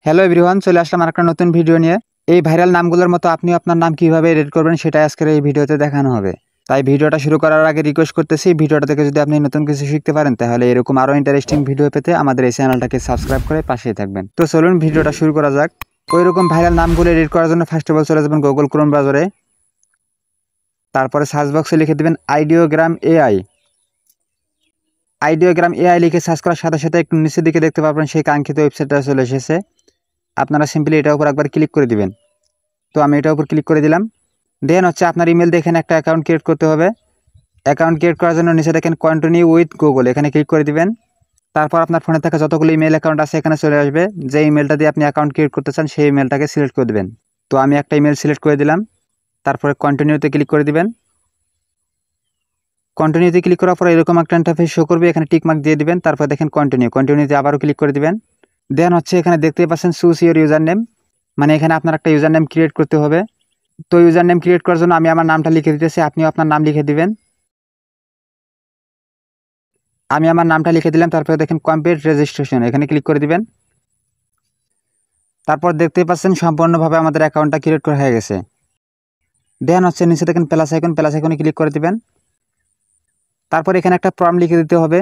Hello everyone, চলে আসলাম আরেকটা নতুন ভিডিও নিয়ে। এই ভাইরাল নামগুলোর মতো আপনিও আপনার নাম কিভাবে এডিট করবেন সেটাই আজকের এই ভিডিওতে দেখানো হবে। তাই ভিডিওটা শুরু করার আগে রিকোয়েস্ট করতেছি, ভিডিওটা থেকে যদি আপনি নতুন কিছু শিখতে পারেন তাহলে এরকম আরও ইন্টারেস্টিং ভিডিও পেতে আমাদের এই চ্যানেলটাকে সাবস্ক্রাইব করে পাশেই থাকবেন। তো চলুন ভিডিওটা শুরু করা যাক। ওইরকম ভাইরাল নামগুলো এডিট করার জন্য ফার্স্ট অফ অল চলে যাবেন গুগল ক্রোম ব্রাউজারে। তারপরে সার্চ বক্সে লিখে দেবেন আইডিওগ্রাম এআই। আইডিওগ্রাম এআই লিখে সার্চ করার সাথে সাথে একটু নিচের দিকে দেখতে পাবেন সেই কাঙ্ক্ষিত ওয়েবসাইটটা চলে এসেছে। আপনারা সিম্পলি এটার উপর একবার ক্লিক করে দিবেন। তো আমি এটার উপর ক্লিক করে দিলাম। দেন আপনার ইমেল দিয়ে এখানে একটা অ্যাকাউন্ট ক্রিয়েট করতে হবে। অ্যাকাউন্ট ক্রিয়েট করার জন্য নিচে দেখেন কন্টিনিউ উইথ গুগল, এখানে ক্লিক করে দিবেন। তারপর আপনার ফোনে থাকা যতগুলো ইমেল অ্যাকাউন্ট আছে এখানে চলে আসবে। যে ইমেলটা দিয়ে আপনি অ্যাকাউন্ট ক্রিয়েট করতে চান সেই ইমেলটাকে সিলেক্ট করে দেবেন। তো আমি একটা ইমেল সিলেক্ট করে দিলাম। তারপরে কন্টিনিউতে ক্লিক করে দিবেন। কন্টিনিউতে ক্লিক করার পর এরকম একটা ইন্টারফেস শো করবে, এখানে টিক মার্ক দিয়ে দিবেন। তারপর দেখেন কন্টিনিউতে আবারও ক্লিক করে দিবেন। দেন এখানে দেখতেই পাচ্ছেন চুজ ইউর ইউজার নেম, মানে এখানে আপনার একটা ইউজার নেম ক্রিয়েট করতে হবে। তো ইউজার নেম ক্রিয়েট করার জন্য আমি আমার নামটা লিখে দিতেছি, আপনিও আপনার নাম লিখে দিবেন। আমি আমার নামটা লিখে দিলাম। তারপরে দেখেন কমপ্লিট রেজিস্ট্রেশন, এখানে ক্লিক করে দিবেন। তারপর দেখতেই পাচ্ছেন সম্পূর্ণভাবে আমাদের অ্যাকাউন্টটা ক্রিয়েট করা হয়ে গেছে। দেন নিচে দেখেন প্লাস আইকনে ক্লিক করে দিবেন। তারপর এখানে একটা প্রম্পট লিখে দিতে হবে,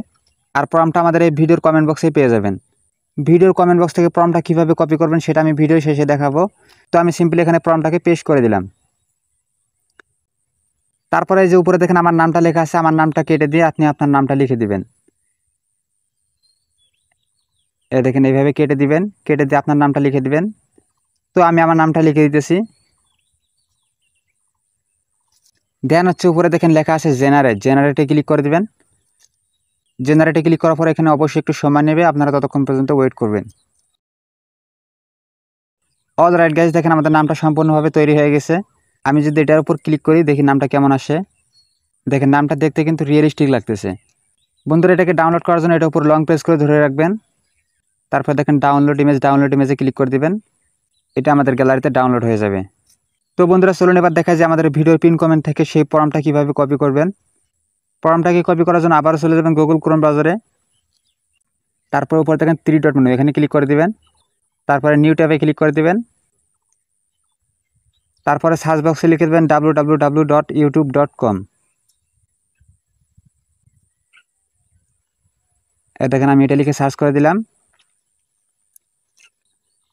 আর প্রম্পটটা আমাদের এই ভিডিওর কমেন্ট বক্সে পেয়ে যাবেন। ভিডিওর কমেন্ট বক্স থেকে প্রম্পটটা কীভাবে কপি করবেন সেটা আমি ভিডিও শেষে দেখাবো। তো আমি সিম্পলি এখানে প্রম্পটটাকে পেস্ট করে দিলাম। তারপরে যে উপরে দেখেন আমার নামটা লেখা আছে, আমার নামটা কেটে দিয়ে আপনি আপনার নামটা লিখে দিবেন। দেখেন এইভাবে কেটে দিবেন, কেটে দিয়ে আপনার নামটা লিখে দিবেন। তো আমি আমার নামটা লিখে দিতেছি। দেন উপরে দেখেন লেখা আছে জেনারেটে ক্লিক করে দিবেন। জেনারেটে ক্লিক করার পর এখানে অবশ্যই একটু সময় নেবে, আপনারা ততক্ষণ পর্যন্ত ওয়েট করবেন। অলরাইট গাইস, দেখেন আমাদের নামটা সম্পূর্ণভাবে তৈরি হয়ে গেছে। আমি যদি এটার উপর ক্লিক করি দেখি নামটা কেমন আসে। দেখেন নামটা দেখতে কিন্তু রিয়েলিস্টিক লাগতেছে। বন্ধুরা, এটাকে ডাউনলোড করার জন্য এটার উপর লং প্রেস করে ধরে রাখবেন। তারপর দেখেন ডাউনলোড ইমেজে ক্লিক করে দিবেন। এটা আমাদের গ্যালারিতে ডাউনলোড হয়ে যাবে। তো বন্ধুরা চলুন এবার দেখা যায় আমাদের ভিডিওর পিন কমেন্ট থেকে সেই প্রম্পটটা কীভাবে কপি করবেন। প্রম্পটটাকে কপি করার জন্য আবারও চলে যাবেন গুগল ক্রোম ব্রাউজারে। তারপর উপরে দেখেন 3 ডট মেনু, এখানে ক্লিক করে দিবেন। তারপরে নিউ ট্যাবে ক্লিক করে দিবেন। তারপরে সার্চ বক্সে লিখে দেবেন www.youtube.com। দেখেন আমি এটা লিখে সার্চ করে দিলাম।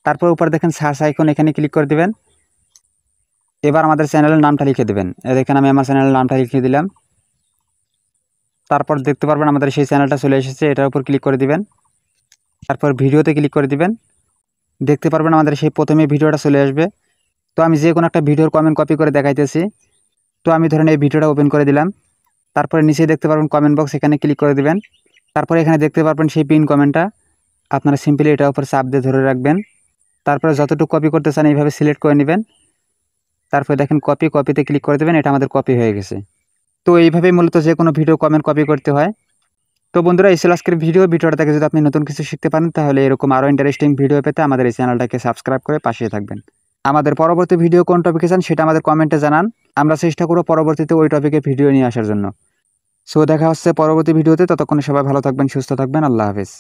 তারপর উপরে দেখেন সার্চ আইকন, এখানে ক্লিক করে দিবেন। এবার আমাদের চ্যানেলের নামটা লিখে দেবেন। দেখেন আমি আমার চ্যানেলের নামটা লিখে দিলাম। তারপর দেখতে পারবেন আমাদের সেই চ্যানেলটা চলে এসেছে, এটার উপর ক্লিক করে দিবেন। তারপর ভিডিওতে ক্লিক করে দিবেন। দেখতে পারবেন আমাদের সেই প্রথমে ভিডিওটা চলে আসবে। তো আমি যে কোনো একটা ভিডিওর কমেন্ট কপি করে দেখাইতেছি। তো আমি ধরেন এই ভিডিওটা ওপেন করে দিলাম। তারপরে নিচে দেখতে পারবেন কমেন্ট বক্স, এখানে ক্লিক করে দিবেন। তারপরে এখানে দেখতে পারবেন সেই পিন কমেন্টটা, আপনারা সিম্পলি এটার উপর চাপ দিয়ে ধরে রাখবেন। তারপরে যতটুকু কপি করতে চান এইভাবে সিলেক্ট করে নেবেন। তারপরে দেখেন কপিতে ক্লিক করে দেবেন, এটা আমাদের কপি হয়ে গেছে। তো এইভাবেই মূলত যে কোনো ভিডিও কমেন্ট কপি করতে হয়। তো বন্ধুরা, এই ছিল আজকের ভিডিওটা থেকে যদি আপনি নতুন কিছু শিখতে পারেন তাহলে এরকম আরও ইন্টারেস্টিং ভিডিও পেতে আমাদের এই চ্যানেলটাকে সাবস্ক্রাইব করে পাশে থাকবেন। আমাদের পরবর্তী ভিডিও কোন টপিকে চান সেটা আমাদের কমেন্টে জানান, আমরা চেষ্টা করব পরবর্তীতে ওই টপিকে ভিডিও নিয়ে আসার জন্য। সো দেখা হচ্ছে পরবর্তী ভিডিওতে, ততক্ষণে সবাই ভালো থাকবেন, সুস্থ থাকবেন, আল্লাহ হাফেজ।